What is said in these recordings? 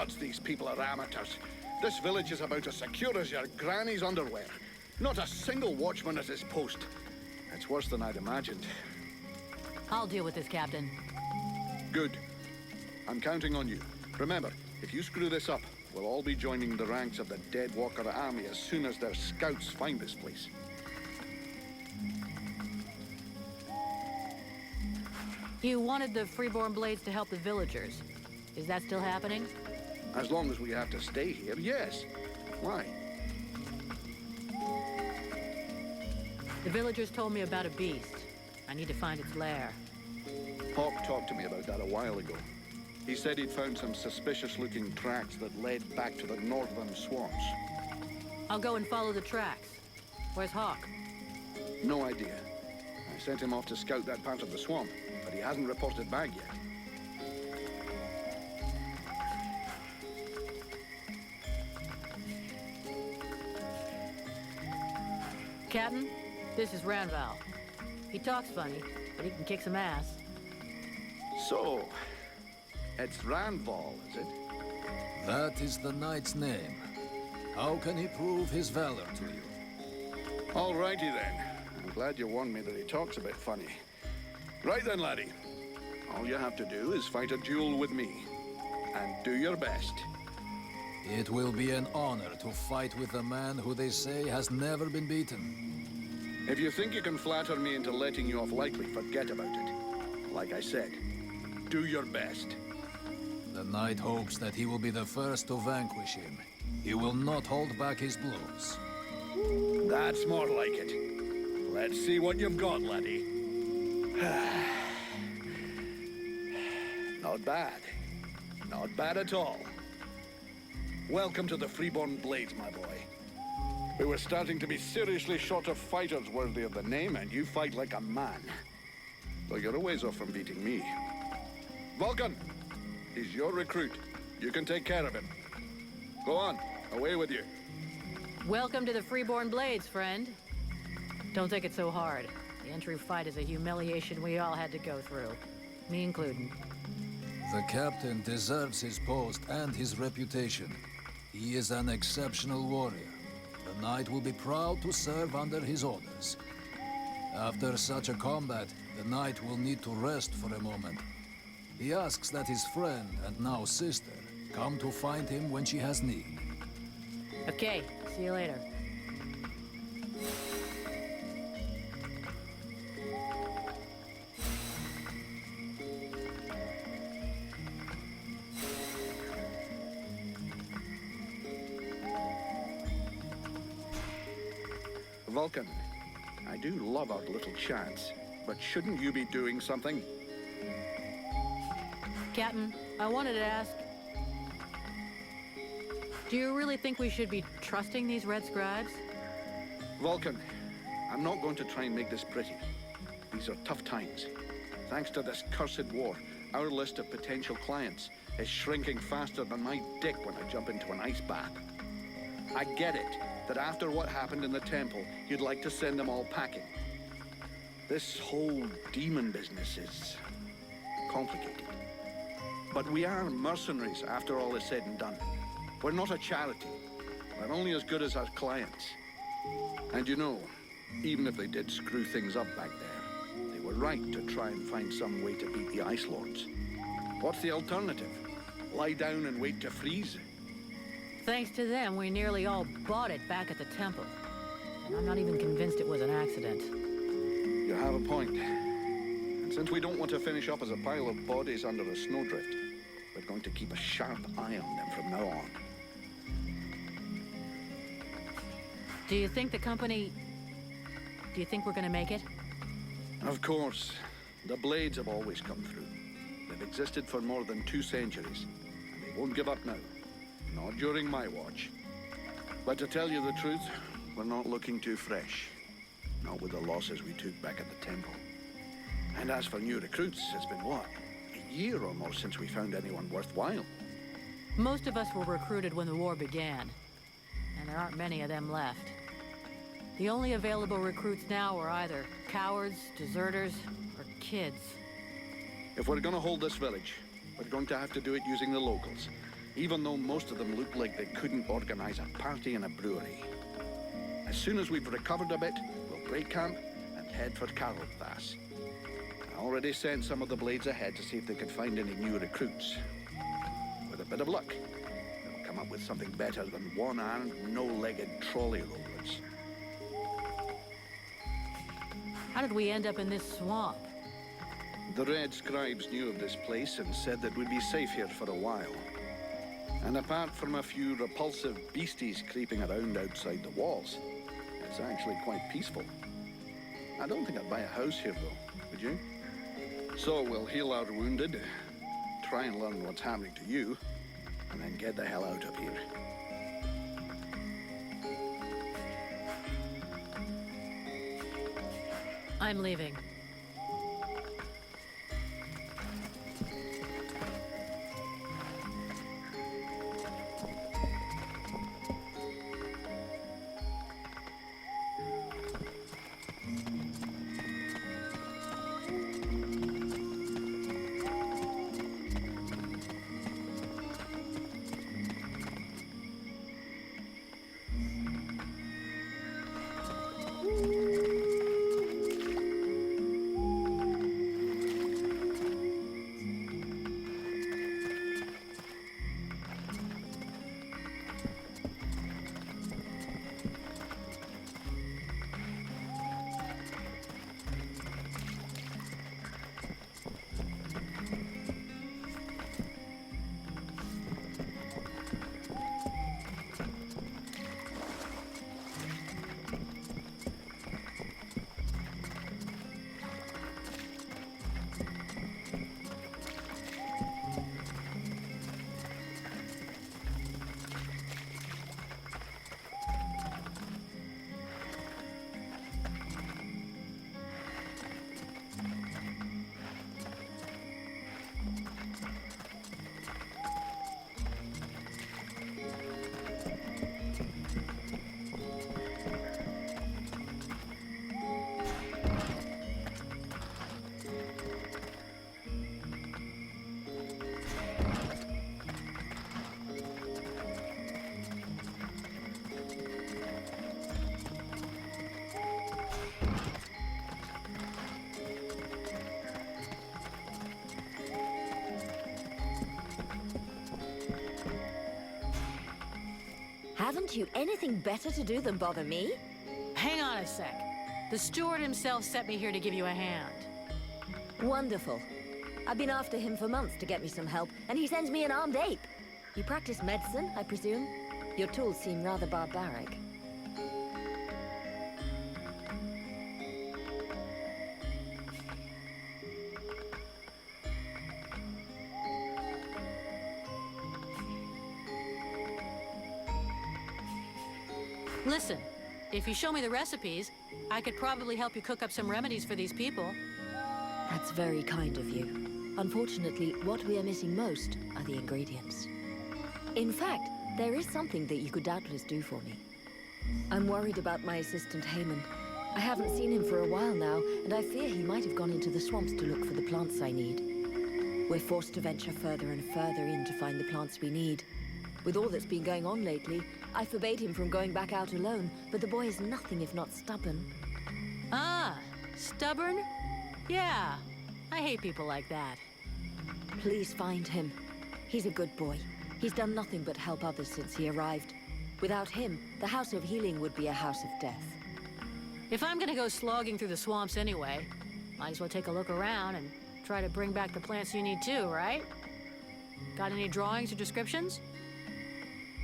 gods, these people are amateurs. This village is about as secure as your granny's underwear. Not a single watchman at his post. It's worse than I'd imagined. I'll deal with this, Captain. Good. I'm counting on you. Remember, if you screw this up, we'll all be joining the ranks of the Deadwalker army as soon as their scouts find this place. You wanted the Freeborn Blades to help the villagers. Is that still happening? As long as we have to stay here, yes. Why? The villagers told me about a beast. I need to find its lair. Hawk talked to me about that a while ago. He said he'd found some suspicious-looking tracks that led back to the northern swamps. I'll go and follow the tracks. Where's Hawk? No idea. I sent him off to scout that part of the swamp, but he hasn't reported back yet. Captain, this is Ranval. He talks funny, but he can kick some ass. So, it's Ranval, is it? That is the knight's name. How can he prove his valor to you? Alrighty then. I'm glad you warned me that he talks a bit funny. Right then, laddie. All you have to do is fight a duel with me. And do your best. It will be an honor to fight with a man who they say has never been beaten. If you think you can flatter me into letting you off lightly, forget about it. Like I said, do your best. The knight hopes that he will be the first to vanquish him. He will not hold back his blows. That's more like it. Let's see what you've got, laddie. Not bad. Not bad at all. Welcome to the Freeborn Blades, my boy. We were starting to be seriously short of fighters worthy of the name, and you fight like a man. Though you're a ways off from beating me. Vulcan, he's your recruit. You can take care of him. Go on, away with you. Welcome to the Freeborn Blades, friend. Don't take it so hard. The entry fight is a humiliation we all had to go through. Me included. The captain deserves his post and his reputation. He is an exceptional warrior. The knight will be proud to serve under his orders. After such a combat, the knight will need to rest for a moment. He asks that his friend, and now sister, come to find him when she has need. Okay, see you later. Vulcan, I do love our little chats, but shouldn't you be doing something? Captain, I wanted to ask... Do you really think we should be trusting these Red Scribes? Vulcan, I'm not going to try and make this pretty. These are tough times. Thanks to this cursed war, our list of potential clients is shrinking faster than my dick when I jump into an ice bath. I get it, that after what happened in the temple, you'd like to send them all packing. This whole demon business is complicated. But we are mercenaries after all is said and done. We're not a charity. We're only as good as our clients. And you know, even if they did screw things up back there, they were right to try and find some way to beat the Ice Lords. What's the alternative? Lie down and wait to freeze? Thanks to them, we nearly all bought it back at the temple. And I'm not even convinced it was an accident. You have a point. And since we don't want to finish up as a pile of bodies under a snowdrift, we're going to keep a sharp eye on them from now on. Do you think the company... Do you think we're gonna make it? Of course. The Blades have always come through. They've existed for more than 2 centuries, and they won't give up now. Not during my watch. But to tell you the truth, we're not looking too fresh. Not with the losses we took back at the temple. And as for new recruits, it's been what? A year or more since we found anyone worthwhile. Most of us were recruited when the war began, and there aren't many of them left. The only available recruits now are either cowards, deserters, or kids. If we're gonna hold this village, we're going to have to do it using the locals. even though most of them look like they couldn't organize a party in a brewery. As soon as we've recovered a bit, we'll break camp and head for Carolthas. I already sent some of the blades ahead to see if they could find any new recruits. With a bit of luck, they'll come up with something better than one-armed, no-legged trolley rollers. How did we end up in this swamp? The Red Scribes knew of this place and said that we'd be safe here for a while. And apart from a few repulsive beasties creeping around outside the walls, it's actually quite peaceful. I don't think I'd buy a house here, though, would you? So we'll heal our wounded, try and learn what's happening to you, and then get the hell out of here. I'm leaving. Haven't you anything better to do than bother me? Hang on a sec. The steward himself sent me here to give you a hand. Wonderful. I've been after him for months to get me some help, and he sends me an armed ape. You practice medicine, I presume? Your tools seem rather barbaric. Listen, if you show me the recipes, I could probably help you cook up some remedies for these people. That's very kind of you. Unfortunately, what we are missing most are the ingredients. In fact, there is something that you could doubtless do for me. I'm worried about my assistant Haymon. I haven't seen him for a while now, and I fear he might have gone into the swamps to look for the plants I need. We're forced to venture further and further in to find the plants we need. With all that's been going on lately, I forbade him from going back out alone, but the boy is nothing if not stubborn. Ah, stubborn? Yeah, I hate people like that. Please find him. He's a good boy. He's done nothing but help others since he arrived. Without him, the House of Healing would be a house of death. If I'm gonna go slogging through the swamps anyway, might as well take a look around and try to bring back the plants you need too, right? Got any drawings or descriptions?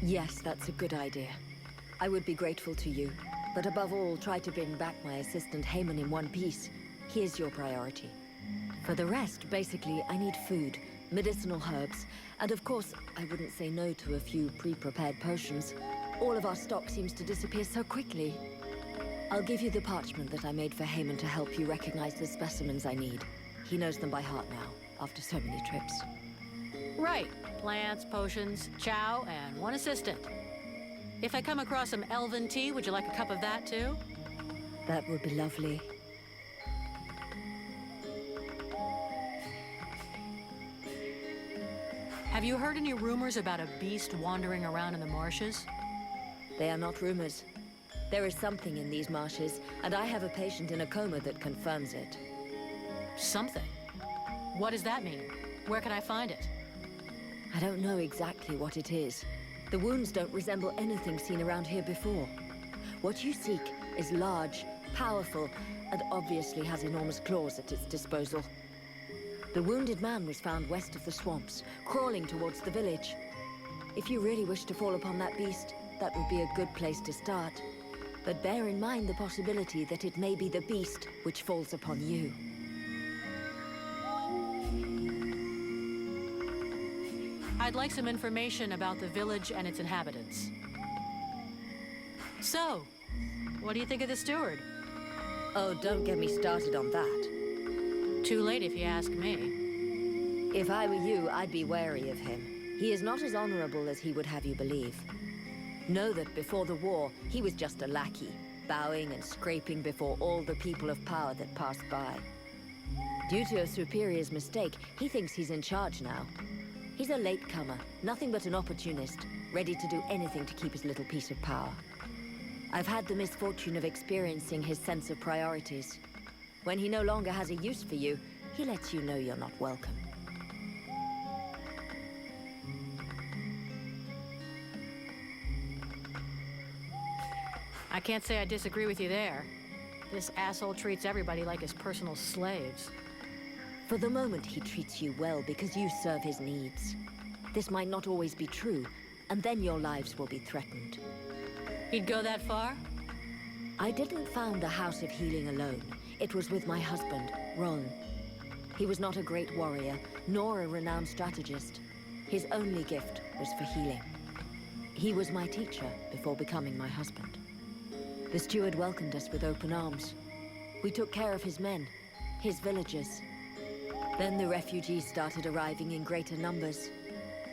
Yes, that's a good idea. I would be grateful to you, but above all, try to bring back my assistant Haymon in one piece. He is your priority. For the rest, basically, I need food, medicinal herbs, and of course, I wouldn't say no to a few pre-prepared potions. All of our stock seems to disappear so quickly. I'll give you the parchment that I made for Haymon to help you recognize the specimens I need. He knows them by heart now, after so many trips. Right. Plants, potions, chow, and one assistant. If I come across some elven tea, would you like a cup of that too? That would be lovely. Have you heard any rumors about a beast wandering around in the marshes? They are not rumors. There is something in these marshes, and I have a patient in a coma that confirms it. Something? What does that mean? Where can I find it? I don't know exactly what it is. The wounds don't resemble anything seen around here before. What you seek is large, powerful, and obviously has enormous claws at its disposal. The wounded man was found west of the swamps, crawling towards the village. If you really wish to fall upon that beast, that would be a good place to start. But bear in mind the possibility that it may be the beast which falls upon you. I'd like some information about the village and its inhabitants. So, what do you think of the steward? Oh, don't get me started on that. Too late if you ask me. If I were you, I'd be wary of him. He is not as honorable as he would have you believe. Know that before the war, he was just a lackey, bowing and scraping before all the people of power that passed by. Due to a superior's mistake, he thinks he's in charge now. He's a latecomer, nothing but an opportunist, ready to do anything to keep his little piece of power. I've had the misfortune of experiencing his sense of priorities. When he no longer has a use for you, he lets you know you're not welcome. I can't say I disagree with you there. This asshole treats everybody like his personal slaves. For the moment, he treats you well because you serve his needs. This might not always be true, and then your lives will be threatened. He'd go that far? I didn't found the House of Healing alone. It was with my husband, Ron. He was not a great warrior, nor a renowned strategist. His only gift was for healing. He was my teacher before becoming my husband. The steward welcomed us with open arms. We took care of his men, his villagers. Then the refugees started arriving in greater numbers.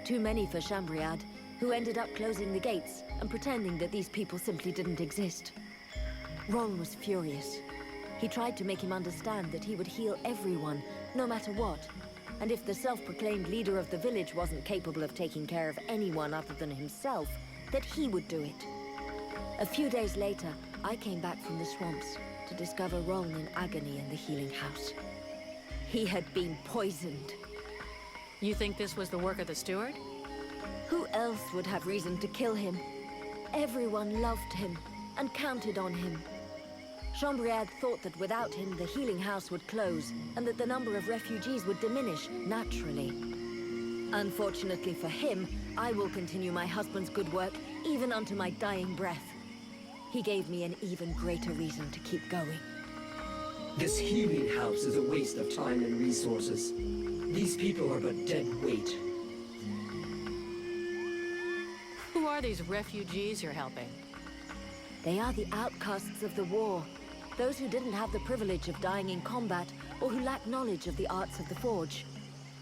Too many for Chambriad, who ended up closing the gates and pretending that these people simply didn't exist. Ron was furious. He tried to make him understand that he would heal everyone, no matter what. And if the self-proclaimed leader of the village wasn't capable of taking care of anyone other than himself, that he would do it. A few days later, I came back from the swamps to discover Ron in agony in the healing house. He had been poisoned. You think this was the work of the steward? Who else would have reason to kill him? Everyone loved him and counted on him. Chambriad thought that without him, the healing house would close and that the number of refugees would diminish naturally. Unfortunately for him, I will continue my husband's good work even unto my dying breath. He gave me an even greater reason to keep going. This healing house is a waste of time and resources. These people are but dead weight. Who are these refugees you're helping? They are the outcasts of the war. Those who didn't have the privilege of dying in combat, or who lack knowledge of the arts of the forge.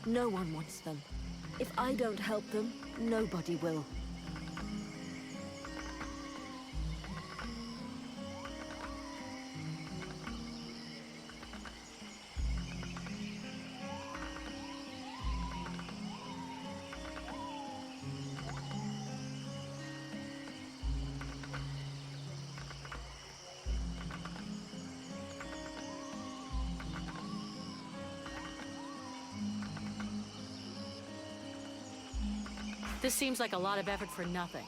No one wants them. If I don't help them, nobody will. This seems like a lot of effort for nothing.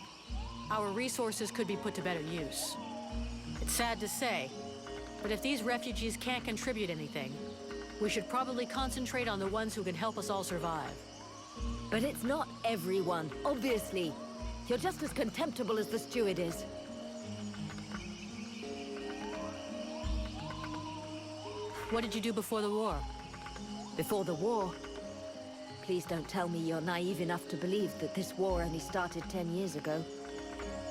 Our resources could be put to better use. It's sad to say, but if these refugees can't contribute anything, we should probably concentrate on the ones who can help us all survive. But it's not everyone, obviously. You're just as contemptible as the steward is. What did you do before the war? Before the war? Please don't tell me you're naive enough to believe that this war only started 10 years ago.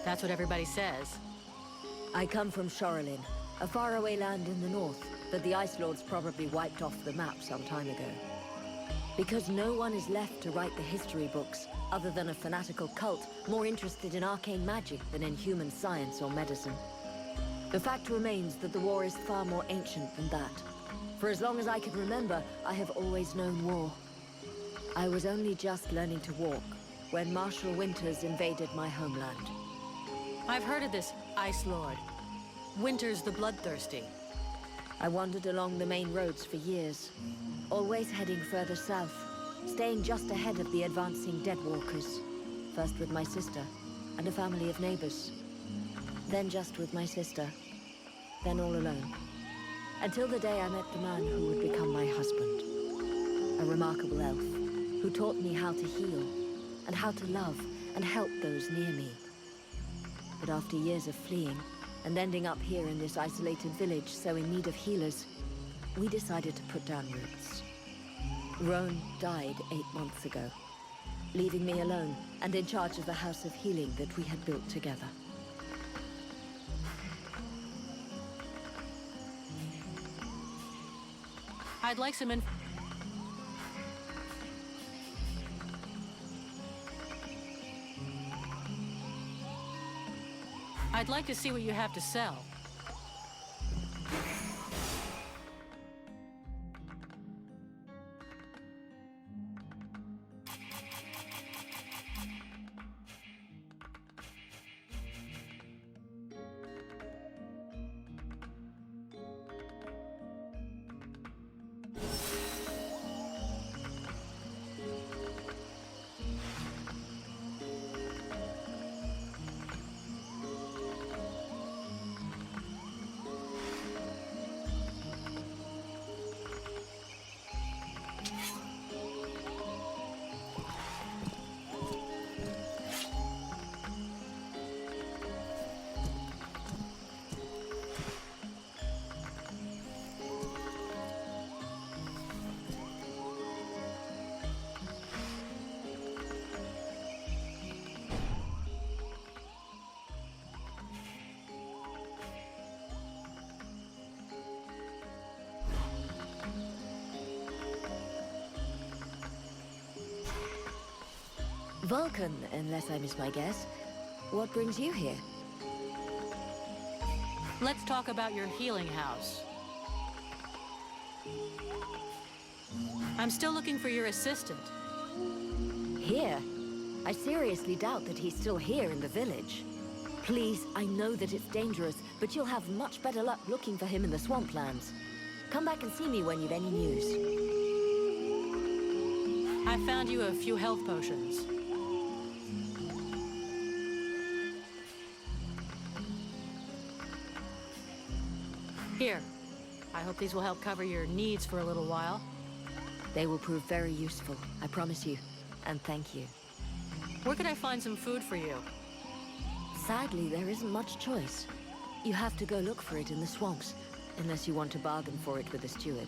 That's what everybody says. I come from Shorelin, a faraway land in the north that the Ice Lords probably wiped off the map some time ago. Because no one is left to write the history books, other than a fanatical cult more interested in arcane magic than in human science or medicine. The fact remains that the war is far more ancient than that. For as long as I can remember, I have always known war. I was only just learning to walk when Marshal Winters invaded my homeland. I've heard of this Ice Lord. Winters the Bloodthirsty. I wandered along the main roads for years, always heading further south, staying just ahead of the advancing Deadwalkers. First with my sister and a family of neighbors. Then just with my sister. Then all alone. Until the day I met the man who would become my husband. A remarkable elf who taught me how to heal and how to love and help those near me. But after years of fleeing and ending up here in this isolated village so in need of healers, we decided to put down roots. Roan died 8 months ago, leaving me alone and in charge of the House of Healing that we had built together. I'd like some I'd like to see what you have to sell. Vulcan, unless I miss my guess. What brings you here? Let's talk about your healing house. I'm still looking for your assistant. Here? I seriously doubt that he's still here in the village. Please, I know that it's dangerous, but you'll have much better luck looking for him in the swamplands. Come back and see me when you've any news. I found you a few health potions. Here. I hope these will help cover your needs for a little while. They will prove very useful, I promise you. And thank you. Where could I find some food for you? Sadly, there isn't much choice. You have to go look for it in the swamps, unless you want to bargain for it with the steward.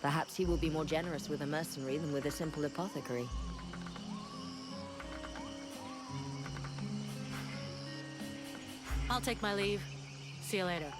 Perhaps he will be more generous with a mercenary than with a simple apothecary. I'll take my leave. See you later.